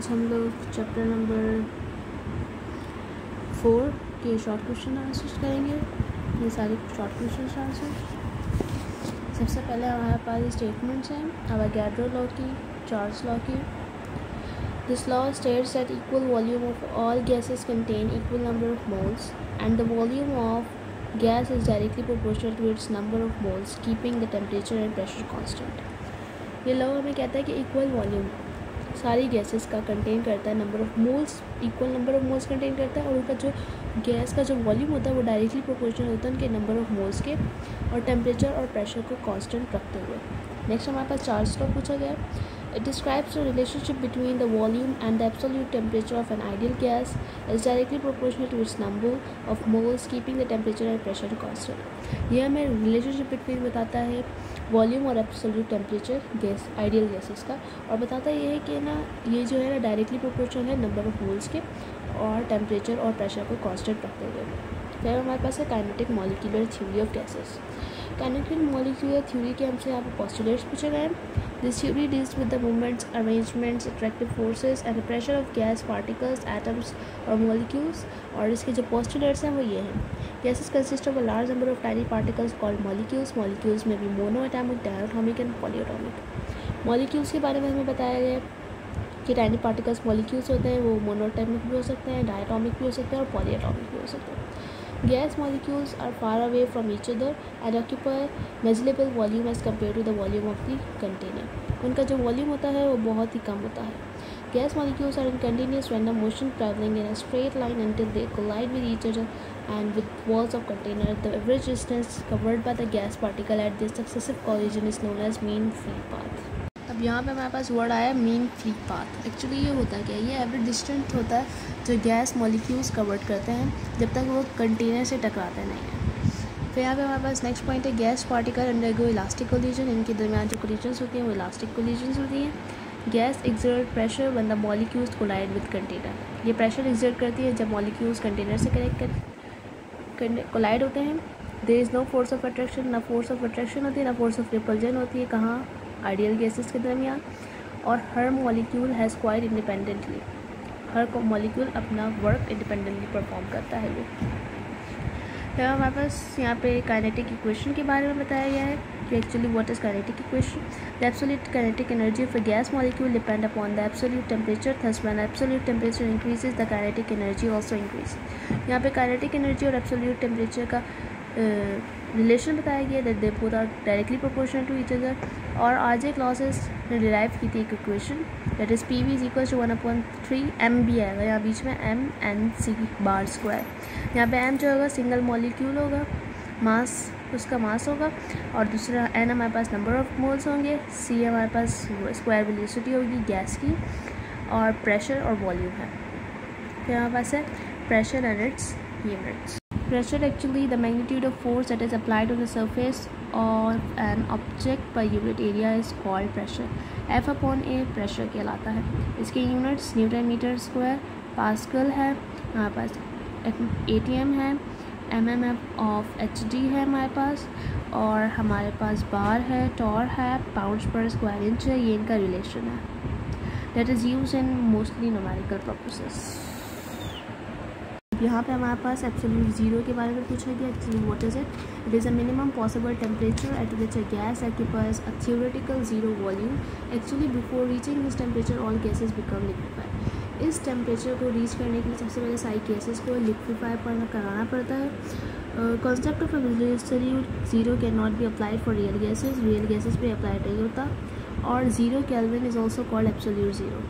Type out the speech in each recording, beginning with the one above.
आज हम लोग चैप्टर नंबर 4 के शॉर्ट क्वेश्चन आंसर्स करेंगे। ये सारे शॉर्ट क्वेश्चन आंसर। सबसे पहले हमारे पास स्टेटमेंट्स हैं अवोगाड्रो लॉ की, चार्ल्स लॉ की। This law states that equal volume of all gases contain equal number of moles and the volume of gas is directly proportional to its number of moles, keeping the temperature and pressure constant। ये law हमें कहता है कि equal volume सारी gases का contain करता है, number of moles equal number of moles contain करता है और उनका जो गैस का जो वॉल्यूम होता है वो डायरेक्टली प्रोपोर्शनल होता है उनके नंबर ऑफ मोल्स के और टेम्परेचर और प्रेशर को कांस्टेंट रखते हुए। नेक्स्ट हमारे पास चार्ल्स लॉ पूछा गया। It describes the relationship between the volume and the absolute temperature of an ideal gas is directly proportional to its number of moles, keeping the temperature and pressure constant। यह हमें relationship between बताता है volume और absolute temperature gas ideal gases का, और बताता ये है कि ना ये जो है ना डायरेक्टली प्रोपोर्शनल है नंबर ऑफ मोल्स के और टेम्परेचर और प्रेशर को कांस्टेंट रखते हुए। फिर हमारे पास है kinetic molecular theory of gases. Kinetic molecular theory के हमसे यहाँ पर पोस्टुलेट्स पूछे गए हैं। This theory deals with the movements, arrangements, attractive forces and the pressure of gas particles, atoms or molecules। और इसके जो postulates हैं वो ये हैं। Gases consist of a large number of tiny particles called molecules। Molecules में भी monoatomic, diatomic and polyatomic। Molecules के बारे में हमें बताया गया कि tiny particles molecules होते हैं, वो monoatomic भी हो सकते हैं, diatomic भी हो सकते हैं और polyatomic भी हो सकते हैं। Gas molecules are far away from each other and occupy negligible volume as compared to the volume of the container। उनका जो वॉल्यूम होता है वो बहुत ही कम होता है। Gas molecules are in continuous random motion traveling in a straight line until they collide with each other and with walls of container। The average distance covered by the gas particle at this successive collision is known as mean free path। अब यहाँ पे हमारे पास word आया mean free path. Actually ये होता क्या है, ये एवरेज डिस्टेंस होता है जो गैस मॉलिक्यूल्स कवर्ड करते हैं जब तक वो कंटेनर से टकराते नहीं हैं। फिर यहाँ पे हमारे पास नेक्स्ट पॉइंट है gas particle undergo elastic collision. इनके दरमियान जो कोलिजन्स होती हैं वो इलास्टिक कोलिजन्स होती हैं। Gas exert pressure when the molecules collide with container. ये प्रेशर एक्सर्ट करती है जब मॉलिक्यूल्स कंटेनर से कोलाइड होते हैं। There is no force of attraction, ना फोर्स ऑफ अट्रैक्शन होती है ना फोर्स ऑफ रिपल्जन होती है कहाँ आइडियल गैसेस के दरमियान। और हर मॉलिक्यूल हैज़ क्वाइट इंडिपेंडेंटली, हर मॉलिक्यूल अपना वर्क इंडिपेंडेंटली परफॉर्म करता है। फिर हमारे पास यहाँ पे काइनेटिक इक्वेशन के बारे में बताया गया है कि actually what is kinetic equation. The absolute kinetic energy of a gas molecule depend upon the absolute temperature, thus when absolute temperature increases the kinetic energy also increase. यहाँ पे काइनेटिक एनर्जी और एब्सोल्यूट टेम्परेचर का relation बताया गया that they both are directly proportional to each other. और R J Clausius ने derive की थी एक equation that is P V is equal to 1/3 M भी आएगा यहाँ बीच में M N C bar square. यहाँ पे एम जो होगा सिंगल मॉलिक्यूल होगा, मास उसका मास होगा, और दूसरा एन हमारे पास नंबर ऑफ मोल्स होंगे, सी हमारे पास स्क्वायर वेलोसिटी होगी गैस की, और प्रेशर और वॉल्यूम है। फिर हमारे पास है pressure and it's units. Pressure actually the magnitude of force that is applied on the surface of an object per unit area is called pressure। F/A pressure कहलाता है। इसके units newton metre square, pascal है, हमारे पास ATM है, mmf of HD है हमारे पास, और हमारे पास बार है, टॉर है, पाउंड्स पर स्क्वायर इंच है। ये इनका रिलेशन है that is used in mostly numerical purposes। यहाँ पे हमारे पास एब्सोल्यूट ज़ीरो के बारे में पूछा गया। Actually what is it? It is a minimum possible temperature at which a gas occupies a theoretical zero volume। Actually before reaching this temperature all gases become liquefied. इस temperature को reach करने के लिए सबसे पहले सारी गैसेस को liquefy कराना पड़ता है। Concept of absolute zero can not be applied for real gases, real gases पे अप्लाई नहीं होता। और zero kelvin is also called absolute zero.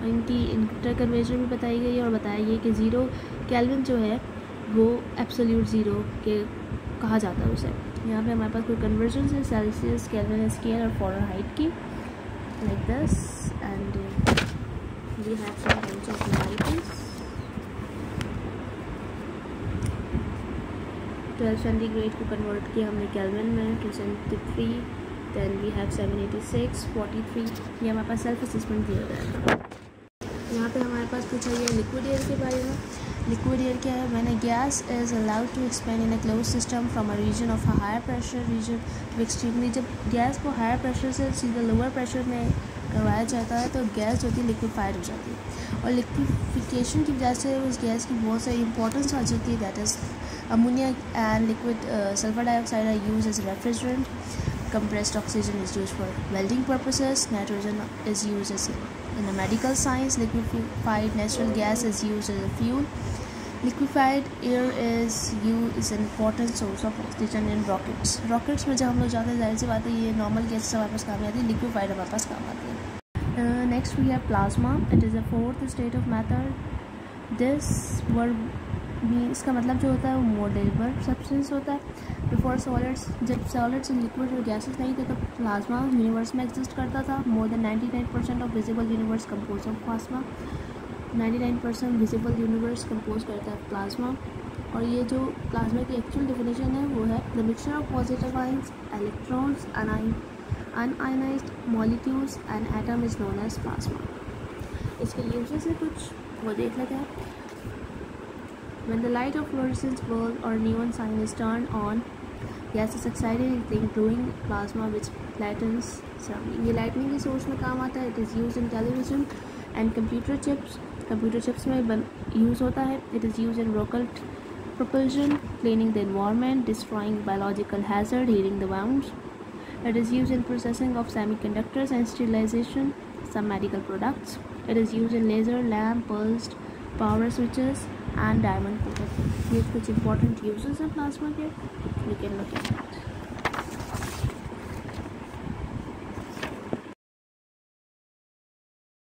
इनकी इंटर कन्वर्जन भी बताई गई है और बताया गया कि ज़ीरो केल्विन जो है वो एब्सोल्यूट ज़ीरो के कहा जाता है उसे। यहाँ पे हमारे पास कोई कन्वर्जन है सेल्सियस, केल्विन स्केल और फ़ारेनहाइट की, like this. And we have some kinds of numericals. 12 centigrade को कन्वर्ट किया हमने केल्विन में, 273, देन वी हैव 786, 43। ये हमारे पास सेल्फ असेसमेंट दिया गया है। यहाँ पे हमारे पास पूछा गया लिक्विड एयर के बारे में। लिक्विड एयर क्या है? When a gas is allowed to expand in a close system from a region of a higher pressure region to extremely, जब गैस को हायर प्रेशर से सीधा लोअर प्रेशर में करवाया जाता है तो गैस जो होती है लिक्विफाइड हो जाती है, और लिक्विफिकेशन की वजह से उस गैस की बहुत सारी इंपॉर्टेंस आ जाती है। That is ammonia and liquid sulphur dioxide are use as refrigerant, compressed oxygen is used for welding purposes, nitrogen is used as in a medical science, liquefied natural gas is used as a fuel, liquefied air is an important source of oxygen in rockets में जब हम लोग जाते हैं जाहिर सी बात है ये नॉर्मल गैस से हमारे पास काम आती है, लिक्विफाइड हमारे पास काम आती है। Next we have plasma, it is a fourth state of matter. This word भी इसका मतलब जो होता है वो मोल्डेबल सब्सटेंस होता है। बिफोर सॉलिड्स, जब सॉलिड्स लिक्विड और गैसेस नहीं थे तो प्लाज्मा यूनिवर्स में एग्जिस्ट करता था। More than 99% of visible universe compose of plasma, 99% visible universe compose करता है प्लाज्मा। और ये जो प्लाज्मा की एक्चुअल डेफिनेशन है वो है the mixture of positive ions, electrons, unionised molecules and atom is known as plasma. इसके यूजेस से कुछ वो देख लेते हैं। When the light of fluorescence bulb or neon sign is turned on, gas is excited into glowing plasma which lightens surrounding. ये lightning की source में काम आता है। It is used in television and computer chips. Computer chips में use होता है। It is used in rocket propulsion, cleaning the environment, destroying biological hazard, heating the wounds. It is used in processing of semiconductors and sterilization some medical products. It is used in laser lamp, pulsed power switches and diamond coated. ये कुछ important uses हैं plasma के, we can look at that.